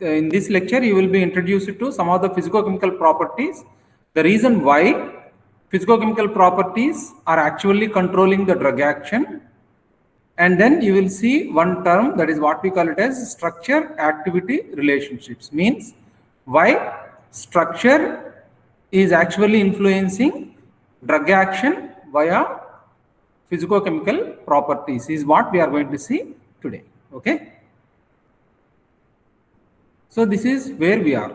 In this lecture, you will be introduced to some of the physicochemical properties, the reason why physicochemical properties are actually controlling the drug action, and then you will see one term, that is what we call it as structure activity relationships. Means why structure is actually influencing drug action via physicochemical properties is what we are going to see today. Okay. So this is where we are.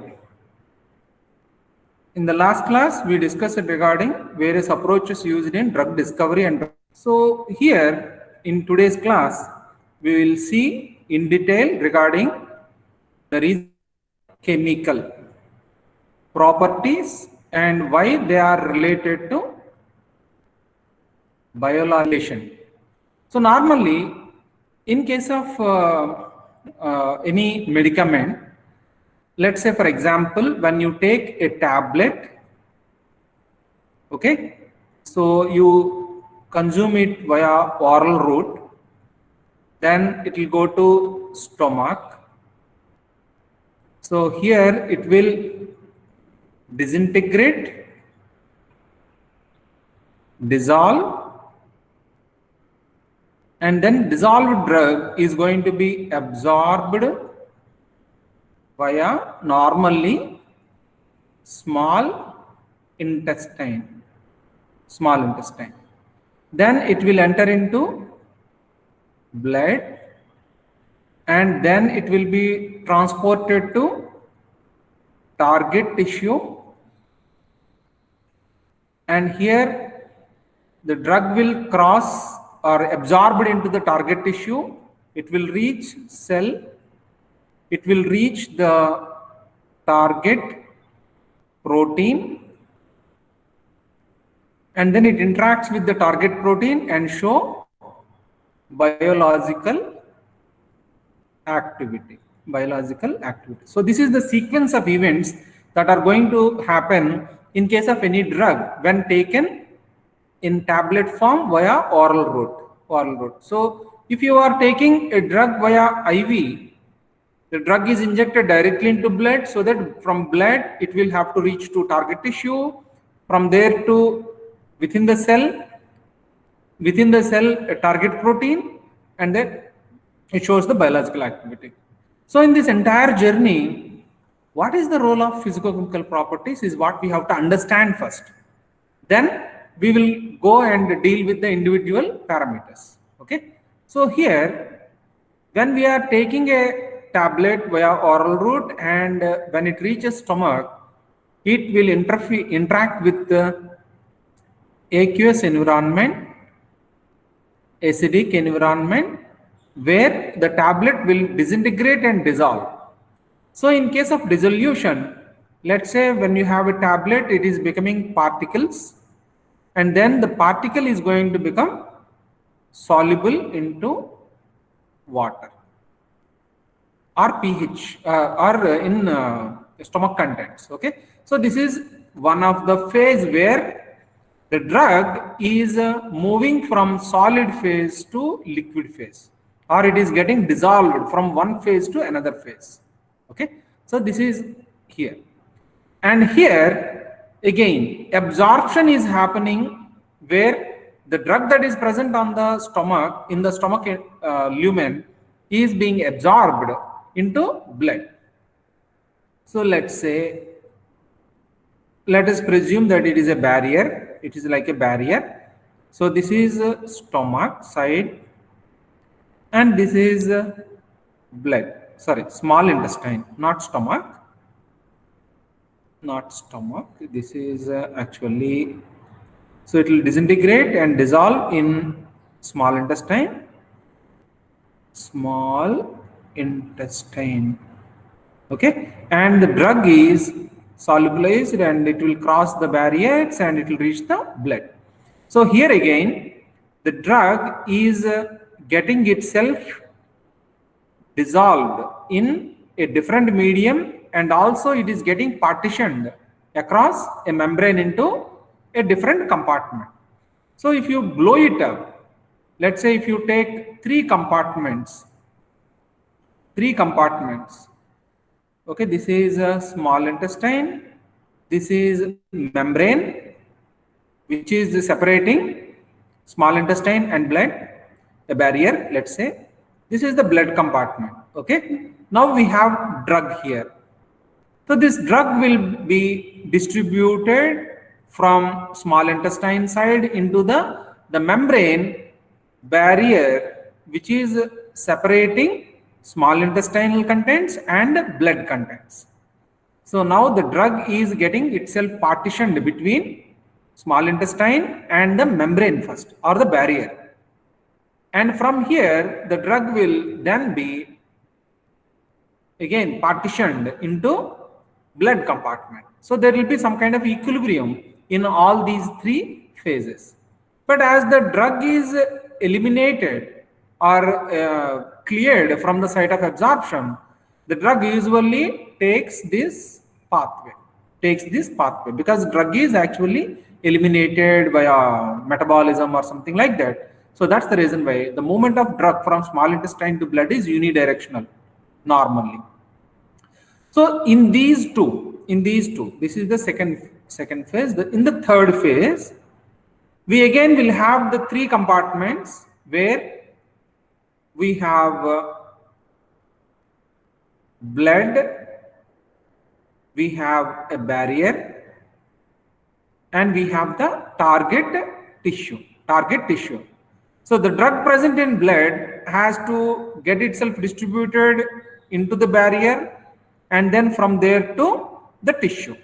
In the last class, we discussed regarding various approaches used in drug discovery and so here in today's class, we will see in detail regarding the chemical properties and why they are related to biologization. So normally, in case of any medicament, let's say for example, when you take a tablet, okay, so you consume it via oral route, then it will go to stomach. So here it will disintegrate, dissolve, and then dissolved drug is going to be absorbed via normally small intestine. Then it will enter into blood, and then it will be transported to target tissue, and here the drug will cross or absorbed into the target tissue. It will reach cell, it will reach the target protein, and then it interacts with the target protein and show biological activity. So this is the sequence of events that are going to happen in case of any drug when taken in tablet form via oral route. So if you are taking a drug via IV, the drug is injected directly into blood, so that from blood it will have to reach to target tissue, from there to within the cell a target protein, and then it shows the biological activity. So in this entire journey, what is the role of physicochemical properties is what we have to understand first. Then we will go and deal with the individual parameters. Okay. So here, when we are taking a tablet via oral route, and when it reaches stomach, it will interact with the aqueous environment, acidic environment, where the tablet will disintegrate and dissolve. So in case of dissolution, let's say when you have a tablet, it is becoming particles, and then the particle is going to become soluble into water or pH or in stomach contents. Okay, so this is one of the phase where the drug is moving from solid phase to liquid phase, or it is getting dissolved from one phase to another phase. Okay, so this is here, and here again absorption is happening where the drug that is present on the stomach, in the stomach lumen, is being absorbed into blood. So let us presume that it is a barrier, it is like a barrier. So this is stomach side, and this is small intestine, not stomach. This is actually, so it will disintegrate and dissolve in small intestine. Okay, and the drug is solubilized and it will cross the barriers and it will reach the blood. So here again, the drug is getting itself dissolved in a different medium, and also it is getting partitioned across a membrane into a different compartment. So if you blow it up, let's say if you take three compartments, Okay, this is a small intestine. This is membrane, which is separating small intestine and blood, a barrier, let's say. This is the blood compartment. Okay, now we have drug here. So this drug will be distributed from small intestine side into the membrane barrier, which is separating small intestinal contents and blood contents. So now the drug is getting itself partitioned between small intestine and the membrane first, or the barrier. And from here, the drug will then be again partitioned into blood compartment. So there will be some kind of equilibrium in all these three phases. But as the drug is eliminated or cleared from the site of absorption, the drug usually takes this pathway, because drug is actually eliminated via metabolism or something like that. So that's the reason why the movement of drug from small intestine to blood is unidirectional normally. So in these two, this is the second phase. In the third phase, we again will have the three compartments where we have blood, we have a barrier, and we have the target tissue. So the drug present in blood has to get itself distributed into the barrier, and then from there to the tissue.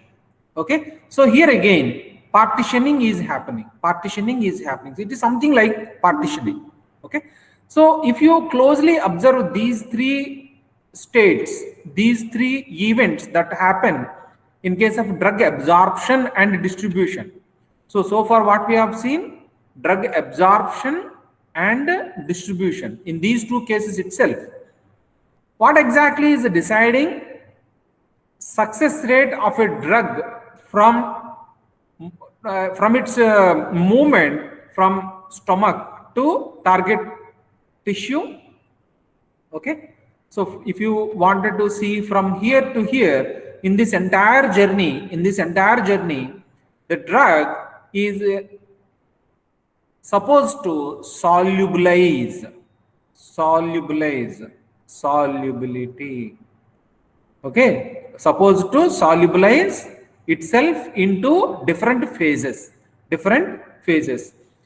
Okay, so here again partitioning is happening. So it is something like partitioning. Okay, so if you closely observe these three states, these three events that happen in case of drug absorption and distribution. So far what we have seen, drug absorption and distribution. In these two cases itself, what exactly is deciding success rate of a drug from its movement from stomach to target tissue? Okay, so if you wanted to see from here to here, in this entire journey, the drug is supposed to solubility. Okay, supposed to solubilize itself into different phases.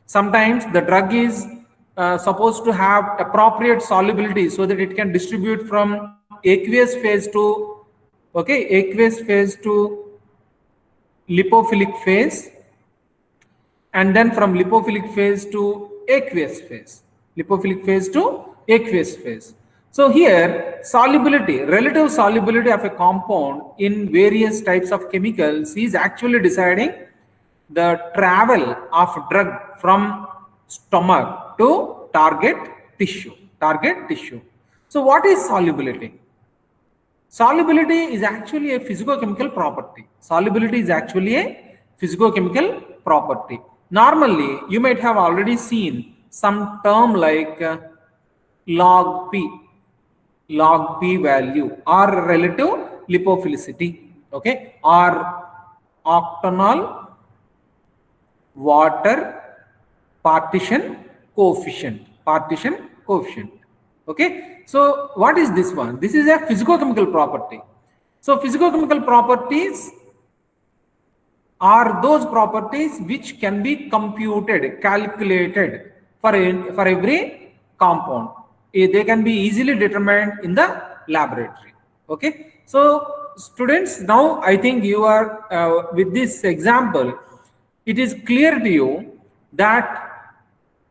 Sometimes the drug is supposed to have appropriate solubility so that it can distribute from aqueous phase to lipophilic phase, and then from lipophilic phase to aqueous phase. So here relative solubility of a compound in various types of chemicals is actually deciding the travel of drug from stomach to target tissue. So what is solubility? Solubility is actually a physicochemical property. Normally, you might have already seen some term like log P value, or relative lipophilicity, okay, or octanol water partition coefficient. Okay, so what is this one? This is a physicochemical property. So physicochemical properties are those properties which can be calculated for every compound. They can be easily determined in the laboratory. Okay, so students, now I think you are with this example, it is clear to you that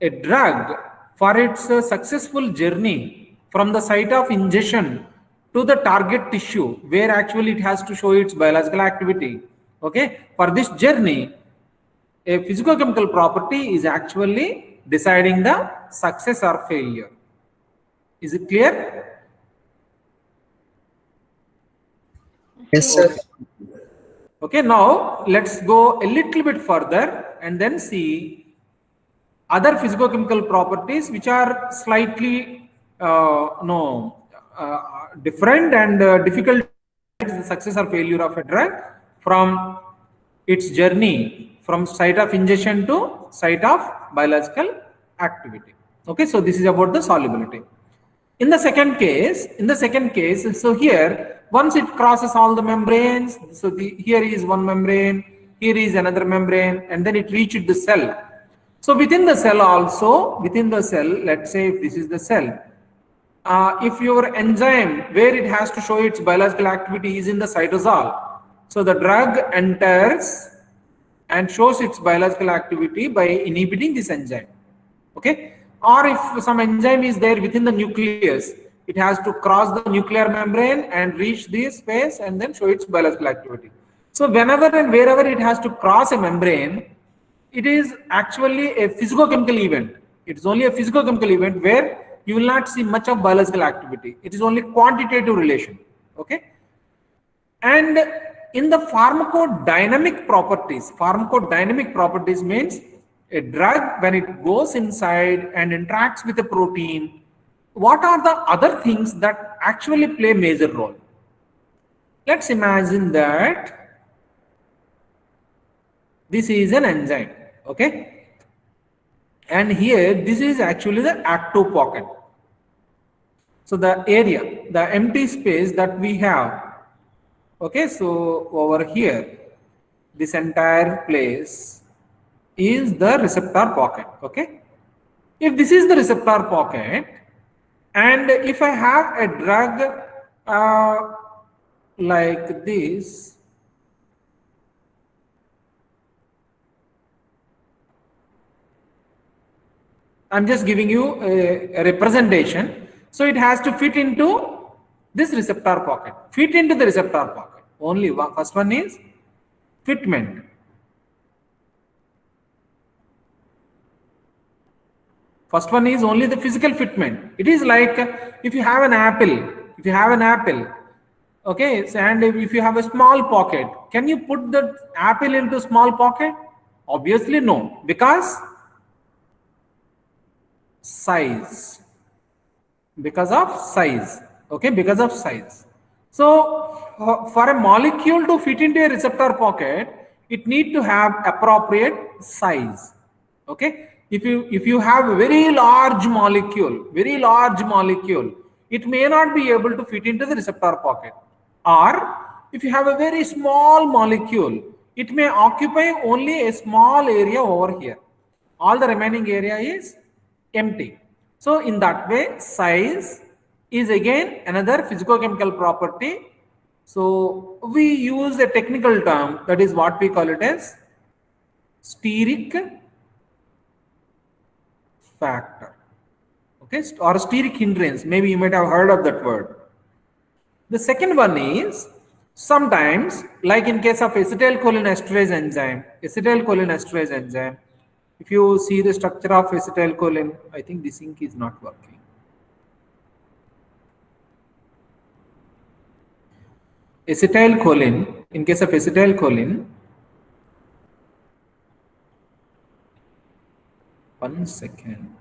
a drug, for its successful journey from the site of ingestion to the target tissue, where actually it has to show its biological activity. Okay, for this journey, a physicochemical property is actually deciding the success or failure. Is it clear? Yes, sir. Okay, now let's go a little bit further and then see other physicochemical properties which are slightly different and difficult the success or failure of a drug from its journey from site of ingestion to site of biological activity. Okay, so this is about the solubility. In the second case, so here, once it crosses all the membranes, so here is one membrane, here is another membrane, and then it reached the cell. So within the cell also, let's say if this is the cell, if your enzyme where it has to show its biological activity is in the cytosol, so the drug enters and shows its biological activity by inhibiting this enzyme. Okay, or if some enzyme is there within the nucleus, it has to cross the nuclear membrane and reach this space and then show its biological activity. So whenever and wherever it has to cross a membrane, it is actually a physicochemical event. It is only a physicochemical event where you will not see much of biological activity. It is only quantitative relation. Okay, and in the pharmacodynamic properties means a drug when it goes inside and interacts with a protein, what are the other things that actually play a major role? Let's imagine that this is an enzyme, okay? And here, this is actually the active pocket. So the area, the empty space that we have, okay, so over here, this entire place is the receptor pocket, okay? If this is the receptor pocket, and if I have a drug like this, I'm just giving you a representation. So it has to fit into this receptor pocket, fit into the receptor pocket. Only one, first one is fitment. First one is only the physical fitment. It is like if you have an apple, okay, and if you have a small pocket, can you put the apple into small pocket? Obviously no, because size, because of size, okay, because of size. So for a molecule to fit into a receptor pocket, it need to have appropriate size, okay. If you have a very large molecule, it may not be able to fit into the receptor pocket. Or if you have a very small molecule, it may occupy only a small area over here. All the remaining area is empty. So in that way, size is again another physicochemical property. So we use a technical term, that is what we call it as steric factor, okay, or steric hindrance. Maybe you might have heard of that word. The second one is sometimes, like in case of acetylcholinesterase enzyme, if you see the structure of acetylcholine, I think this ink is not working. Acetylcholine, in case of acetylcholine, one second.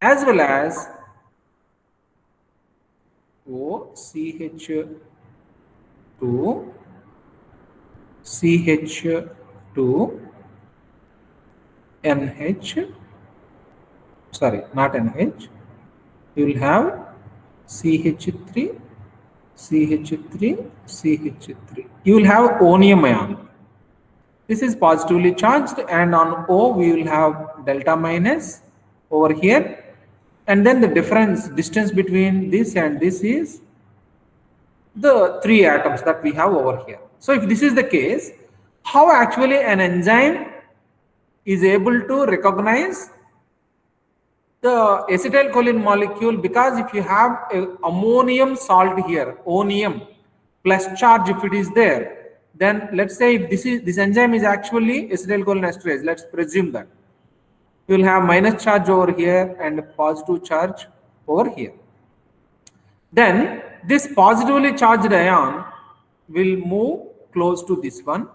As well as OCH2, CH2, NH, sorry, not NH, you will have CH3, CH3, CH3. You will have onium ion. This is positively charged, and on O we will have delta minus over here. And then the distance between this and this is the 3 atoms that we have over here. So if this is the case, how actually an enzyme is able to recognize the acetylcholine molecule? Because if you have a ammonium salt here, onium plus charge, if it is there, then let's say if this enzyme is actually acetylcholinesterase, let's presume that. You will have minus charge over here and positive charge over here. Then this positively charged ion will move close to this one,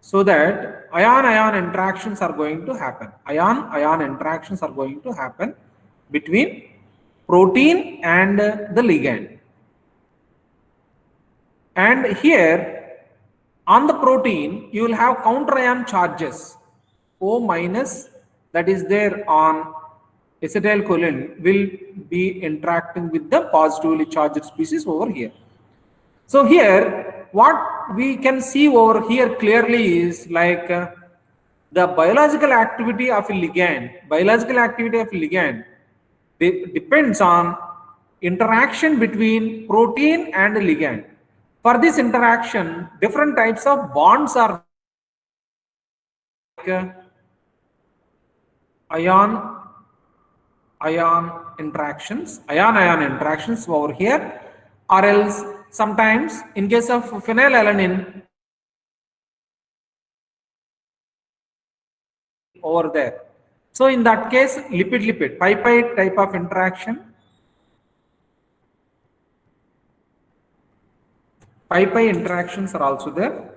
so that ion-ion interactions are going to happen. Ion-ion interactions are going to happen between protein and the ligand. And here on the protein, you will have counter ion charges. O minus that is there on acetylcholine will be interacting with the positively charged species over here. So here, what we can see over here clearly is like the biological activity of a ligand. Biological activity of a ligand depends on interaction between protein and ligand. For this interaction, different types of bonds are like ion-ion interactions over here, or else sometimes in case of phenylalanine over there. So in that case, lipid pi type of interaction. Pi interactions are also there.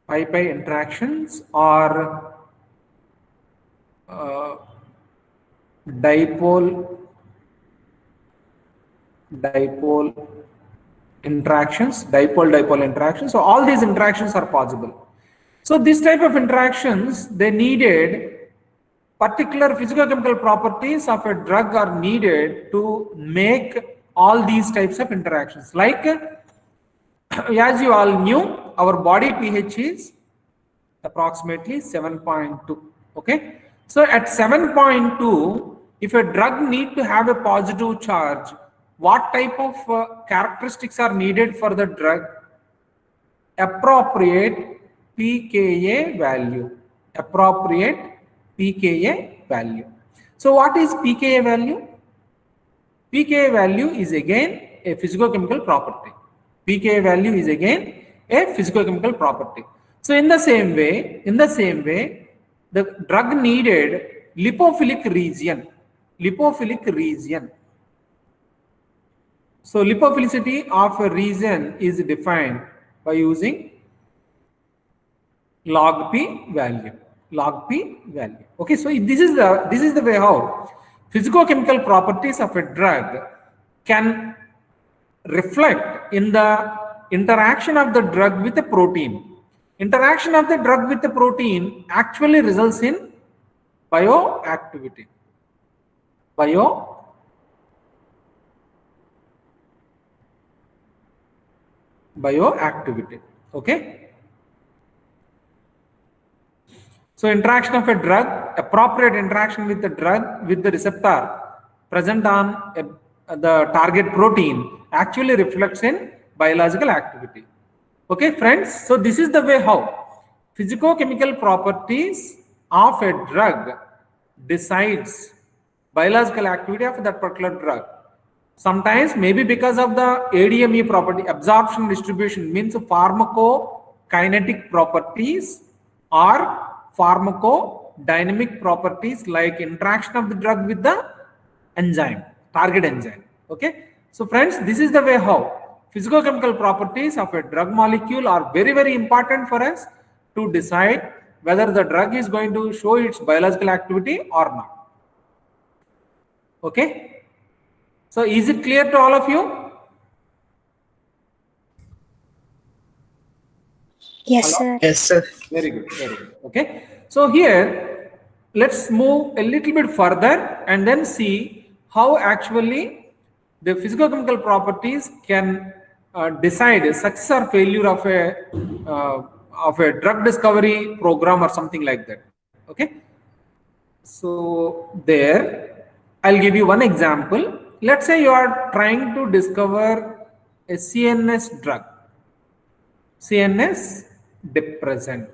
Pi interactions are dipole interactions, dipole interactions. So all these interactions are possible. So this type of interactions, they needed particular physicochemical properties of a drug are needed to make all these types of interactions. Like as you all knew, our body pH is approximately 7.2. Okay, so at 7.2, if a drug need to have a positive charge, what type of characteristics are needed for the drug? Appropriate pKa value. Appropriate pKa value. So what is pKa value? pKa value is again a physicochemical property. pKa value is again a physicochemical property. So in the same way, the drug needed lipophilic region. So lipophilicity of a region is defined by using log p value. Okay, so this is the way how physicochemical properties of a drug can reflect in the interaction of the drug with a protein. Interaction of the drug with the protein actually results in bioactivity. Bioactivity. Okay. So interaction of a drug, appropriate interaction with the drug with the receptor present on the target protein actually reflects in biological activity. Okay, friends. So this is the way how physicochemical properties of a drug decides biological activity of that particular drug. Sometimes maybe because of the ADME property, absorption distribution, means pharmacokinetic properties or pharmacodynamic properties like interaction of the drug with the enzyme, target enzyme. Okay, so friends, this is the way how physicochemical properties of a drug molecule are very, very important for us to decide whether the drug is going to show its biological activity or not. Okay, so is it clear to all of you? Yes, sir. Yes, sir. Very good, very good. Okay, so here let's move a little bit further and then see how actually the physicochemical properties can decide success or failure of a drug discovery program or something like that. Okay, so there I'll give you one example. Let's say you are trying to discover a CNS drug, CNS depressant.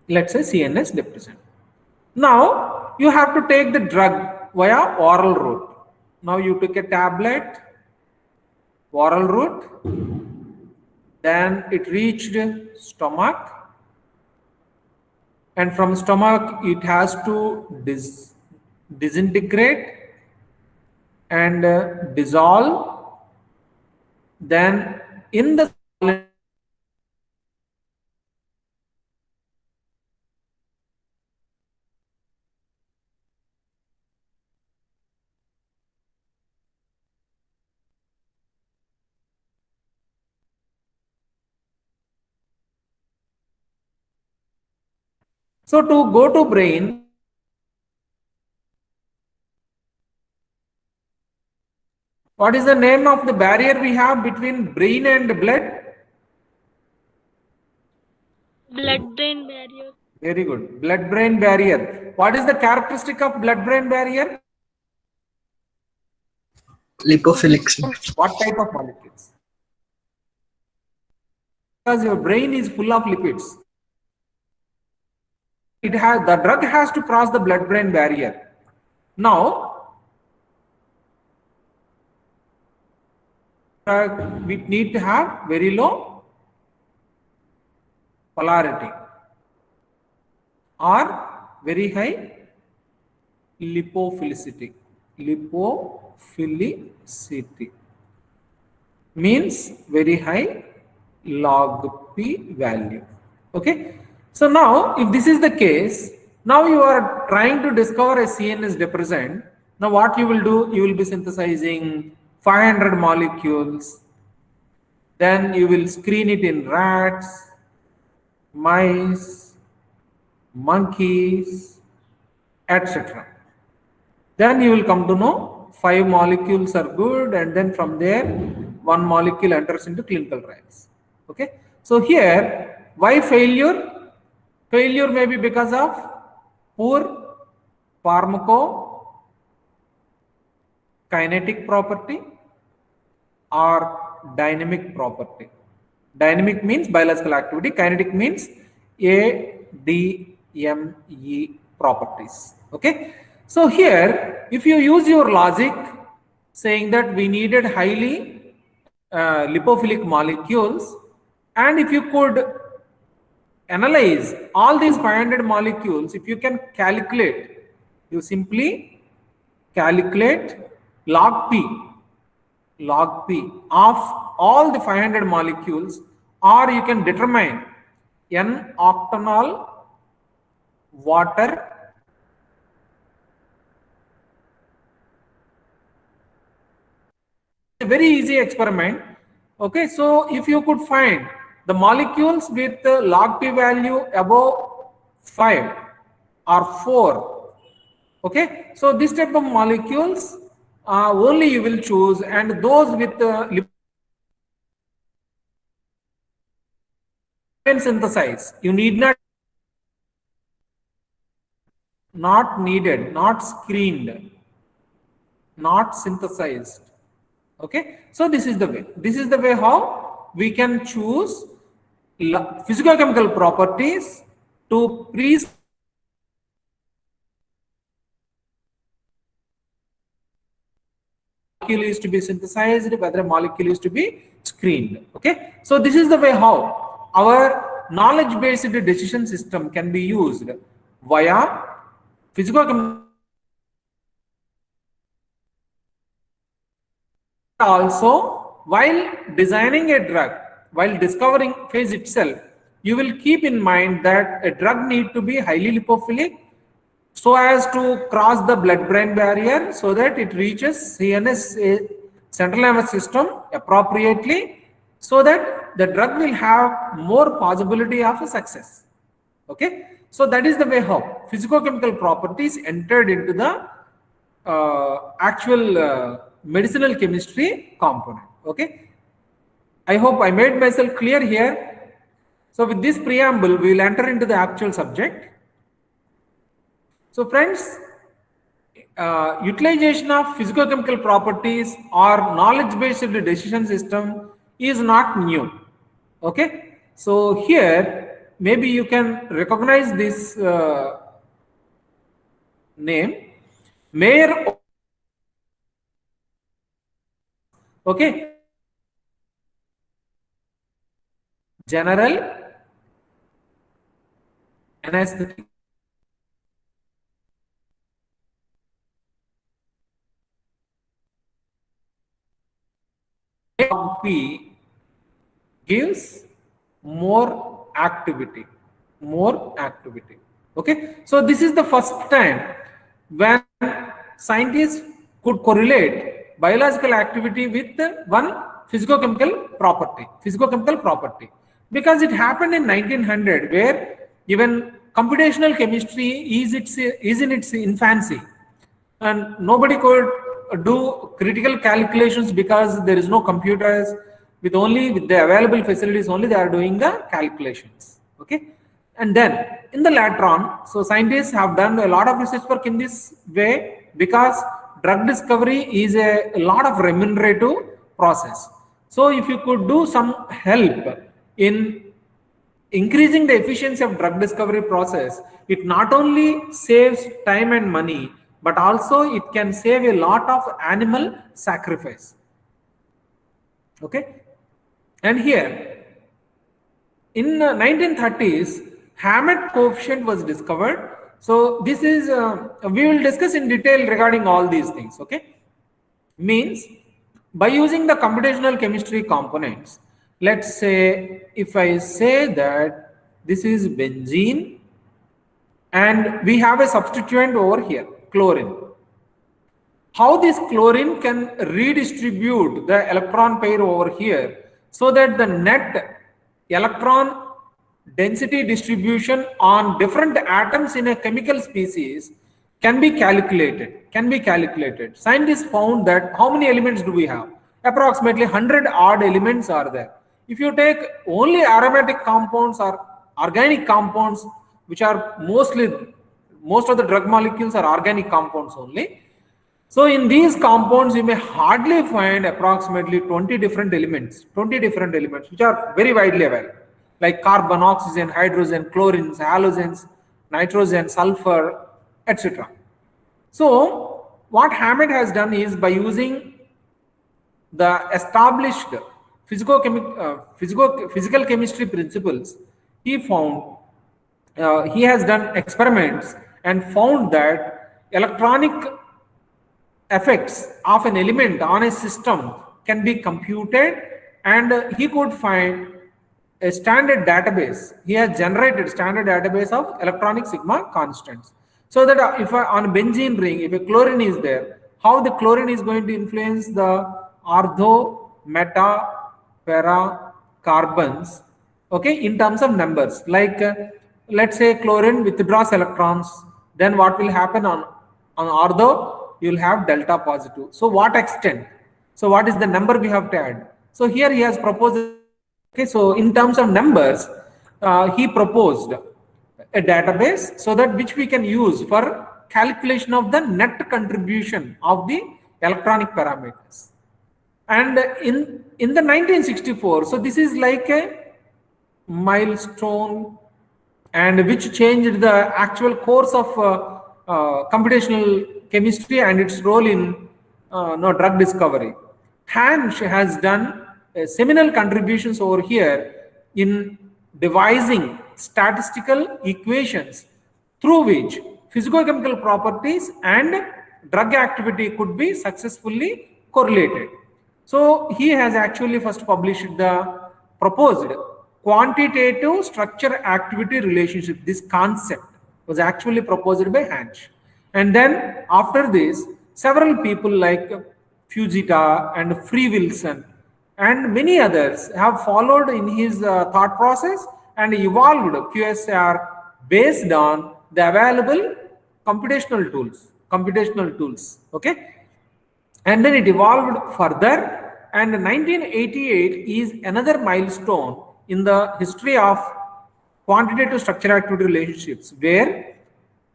Let's say CNS depressant. Now you have to take the drug via oral route. Now you took a tablet, oral route, then it reached stomach, and from stomach it has to disintegrate and dissolve. Then in the so to go to brain, what is the name of the barrier we have between brain and blood? Blood-brain barrier. Very good. Blood-brain barrier. What is the characteristic of blood-brain barrier? Lipophilic. What type of molecules? Because your brain is full of lipids. The drug has to cross the blood-brain barrier. Now, we need to have very low polarity or very high lipophilicity. Lipophilicity means very high log P value. Okay. So now, if this is the case, now you are trying to discover a CNS depressant. Now what you will do? You will be synthesizing 500 molecules. Then you will screen it in rats, mice, monkeys, etc. Then you will come to know 5 molecules are good, and then from there 1 molecule enters into clinical trials. Okay. So here, why failure? Failure may be because of poor pharmacokinetic property or dynamic property. Dynamic means biological activity, kinetic means ADME properties. Okay. So here, if you use your logic saying that we needed highly lipophilic molecules, and if you could analyze all these 500 molecules, if you can calculate, you simply calculate log P of all the 500 molecules, or you can determine n octanol water a very easy experiment. Okay, so if you could find the molecules with the log P value above 5 or 4, okay, so this type of molecules only you will choose, and those with synthesize. You need not needed, not screened, not synthesized. Okay, so this is the way how we can choose physicochemical properties to molecule is to be synthesized, whether a molecule is to be screened. Okay, so this is the way how our knowledge based decision system can be used via physicochemical. Also, while designing a drug, while discovering phase itself, you will keep in mind that a drug need to be highly lipophilic so as to cross the blood-brain barrier, so that it reaches CNS, central nervous system appropriately, so that the drug will have more possibility of a success. Okay, so that is the way how physicochemical properties entered into the actual medicinal chemistry component. Okay, I hope I made myself clear here. So with this preamble, we will enter into the actual subject. So friends, utilization of physicochemical properties or knowledge-based decision system is not new. Okay, so here maybe you can recognize this name, Mayer. Okay, General anesthetic. P gives more activity, okay. So this is the first time when scientists could correlate biological activity with one physicochemical property, because it happened in 1900, where even computational chemistry is in its infancy, and nobody could do critical calculations because there is no computers. With the available facilities only, they are doing the calculations, okay. And then in the later on, so scientists have done a lot of research work in this way, because drug discovery is a lot of remunerative process. So if you could do some help in increasing the efficiency of drug discovery process, it not only saves time and money, but also it can save a lot of animal sacrifice, okay. And here in 1930s, Hammett coefficient was discovered. So this is we will discuss in detail regarding all these things, okay. Means by using the computational chemistry components, let's say if I say that this is benzene and we have a substituent over here, chlorine. How this chlorine can redistribute the electron pair over here, so that the net electron density distribution on different atoms in a chemical species can be calculated. Scientists found that how many elements do we have? Approximately 100 odd elements are there. If you take only aromatic compounds or organic compounds, which are most of the drug molecules are organic compounds only. So in these compounds, you may hardly find approximately 20 different elements, which are very widely available, like carbon, oxygen, hydrogen, chlorines, halogens, nitrogen, sulfur, etc. So what Hammett has done is, by using the established physical chemistry principles, he has done experiments and found that electronic effects of an element on a system can be computed, and he could find a standard database. He has generated standard database of electronic sigma constants, so that if on a benzene ring, if a chlorine is there, how the chlorine is going to influence the ortho, meta, para carbons, okay, in terms of numbers. Like let's say chlorine withdraws electrons, then what will happen on ortho? You will have delta positive. So what extent? So what is the number we have to add? So here he has proposed, okay, so in terms of numbers, he proposed a database, so that which we can use for calculation of the net contribution of the electronic parameters. And in the 1964, so this is like a milestone, and which changed the actual course of computational chemistry and its role in drug discovery. Hansch has done seminal contributions over here in devising statistical equations through which physicochemical properties and drug activity could be successfully correlated. So he has actually first published the proposed quantitative structure activity relationship. This concept was actually proposed by Hansch. And then after this, several people like Fujita and Free Wilson and many others have followed in his thought process and evolved QSR based on the available computational tools, okay. And then it evolved further, and 1988 is another milestone in the history of quantitative structure activity relationships, where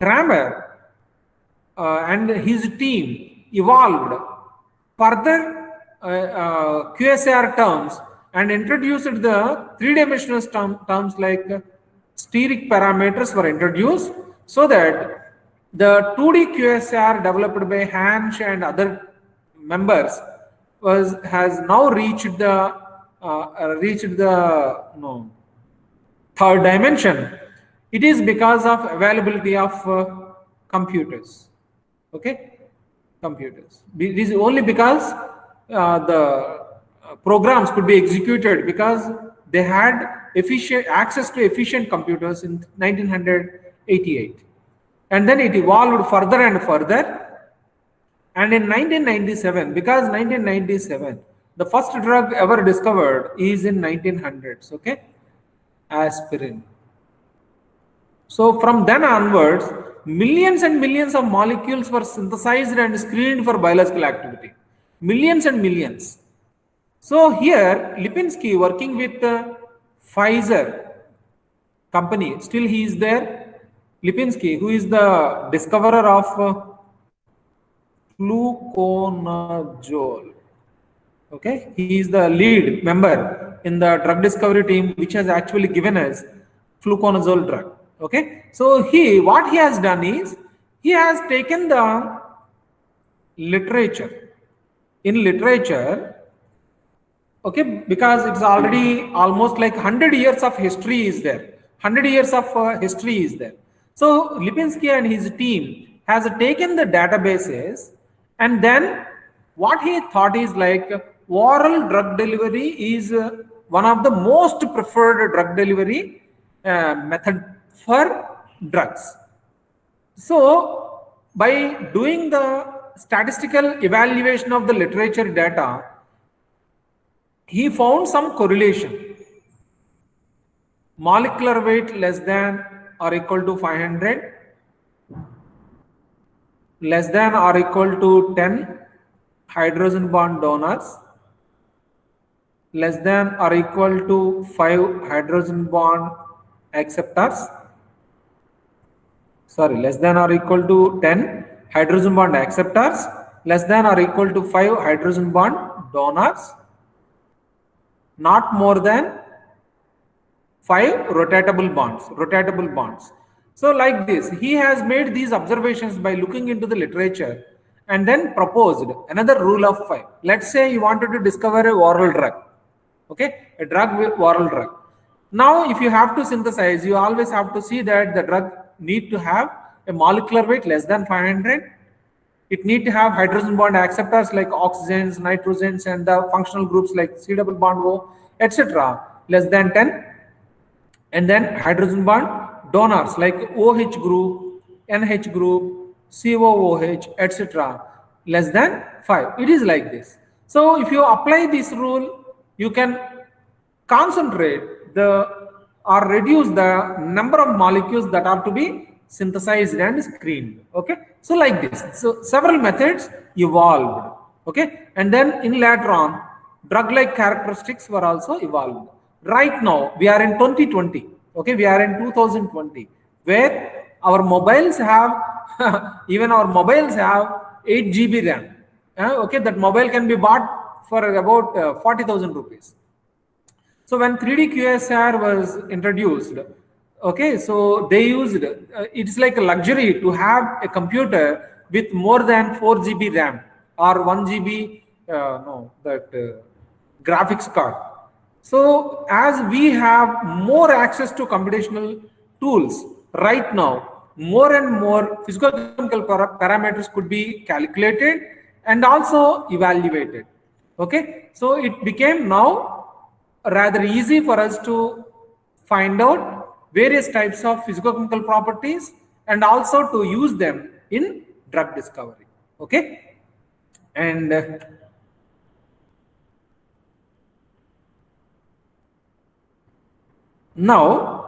Kramer and his team evolved further QSAR terms and introduced the three-dimensional terms like steric parameters were introduced, so that the 2D QSAR developed by Hansch and other members has now reached the third dimension, It is because of availability of computers. Okay, computers. It is only because the programs could be executed because they had efficient access to efficient computers in 1988, and then it evolved further and further. And in 1997, because 1997, the first drug ever discovered is in 1900s. Okay, aspirin. So from then onwards, millions and millions of molecules were synthesized and screened for biological activity. Millions and millions. So here, Lipinski working with Pfizer company, still he is there. Lipinski, who is the discoverer of fluconazole. Okay, he is the lead member in the drug discovery team, which has actually given us fluconazole drug. Okay, so what he has done is he has taken the literature. In literature, okay, because it's already almost like 100 years of history is there. 100 years of history is there. So Lipinski and his team has taken the databases, and then what he thought is like oral drug delivery is one of the most preferred drug delivery method for drugs. So by doing the statistical evaluation of the literature data, he found some correlation. Molecular weight less than or equal to 500, less than or equal to 10 hydrogen bond donors, less than or equal to 5 hydrogen bond acceptors, less than or equal to 10 hydrogen bond acceptors, less than or equal to 5 hydrogen bond donors, not more than 5 rotatable bonds. So like this, he has made these observations by looking into the literature and then proposed another rule of 5. Let's say you wanted to discover a oral drug. Okay, a drug with oral drug. Now, if you have to synthesize, you always have to see that the drug need to have a molecular weight less than 500. It need to have hydrogen bond acceptors like oxygens, nitrogens, and the functional groups like C double bond O, etc. less than 10. And then hydrogen bond donors like OH group, NH group, COOH, etc. less than 5. It is like this. So if you apply this rule, you can concentrate or reduce the number of molecules that are to be synthesized and screened. Okay, so like this. So several methods evolved. Okay, and then in later on, drug-like characteristics were also evolved. Right now, we are in 2020. Okay, we are in 2020, where our mobiles have even our mobiles have 8 GB RAM. Okay, that mobile can be bought for about 40,000 rupees. So when 3D QSR was introduced, okay, so they used it's like a luxury to have a computer with more than 4 GB RAM or 1 GB graphics card. So as we have more access to computational tools right now, more and more physicochemical parameters could be calculated and also evaluated. Okay, so it became now rather easy for us to find out various types of physicochemical properties and also to use them in drug discovery. Okay, and now,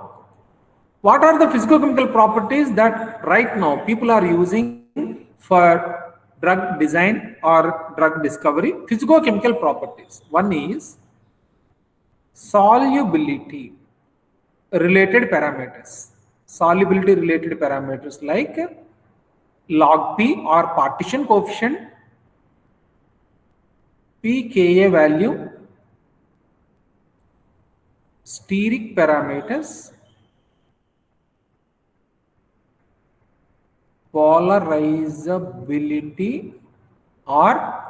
what are the physicochemical properties that right now people are using for drug design or drug discovery? Physicochemical properties. One is solubility related parameters. Solubility related parameters like log P or partition coefficient, pKa value, steric parameters, polarizability or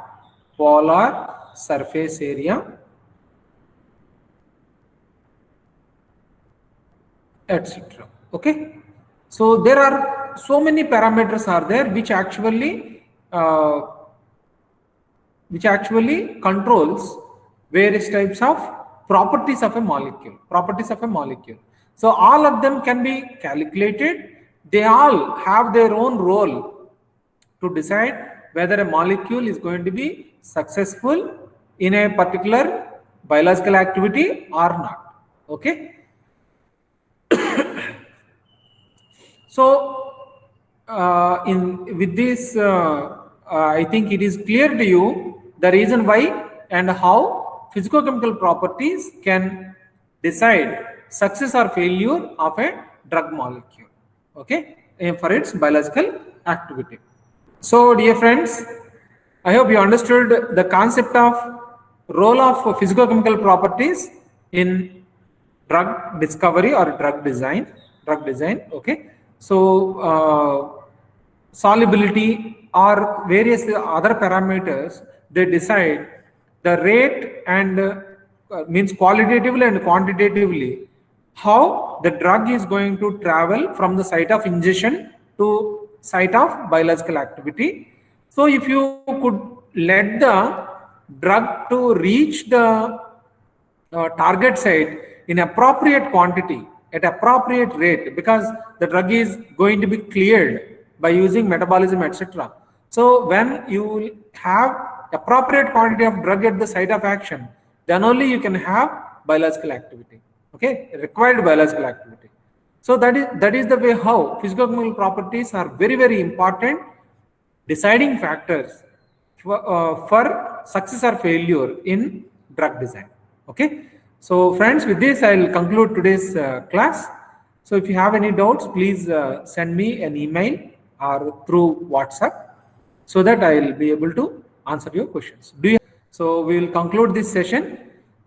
polar surface area, etc. Okay, so there are so many parameters are there which actually controls various types of properties of a molecule. So all of them can be calculated. They all have their own role to decide whether a molecule is going to be successful in a particular biological activity or not. Okay, so in with this I think it is clear to you the reason why and how physicochemical properties can decide success or failure of a drug molecule, okay, for its biological activity. So dear friends, I hope you understood the concept of role of physicochemical properties in drug discovery or drug design. Okay, so solubility or various other parameters, they decide the rate and means qualitatively and quantitatively how the drug is going to travel from the site of ingestion to site of biological activity. So if you could let the drug to reach the target site in appropriate quantity at appropriate rate, because the drug is going to be cleared by using metabolism, etc. So when you will have appropriate quantity of drug at the site of action, then only you can have biological activity, okay, required biological activity. So that is the way how physicochemical properties are very, very important deciding factors for success or failure in drug design. Okay, so friends, with this I'll conclude today's class. So if you have any doubts, please send me an email or through WhatsApp so that I'll be able to answer your questions. So we will conclude this session.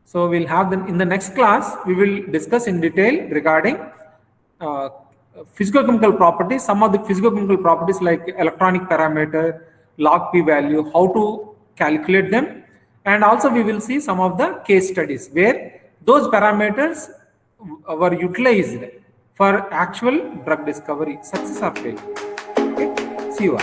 So we'll have them in the next class. We will discuss in detail regarding physicochemical properties, some of the physicochemical properties like electronic parameter, log p value, how to calculate them, and also we will see some of the case studies where those parameters were utilized for actual drug discovery, success or failure. Okay, see you all.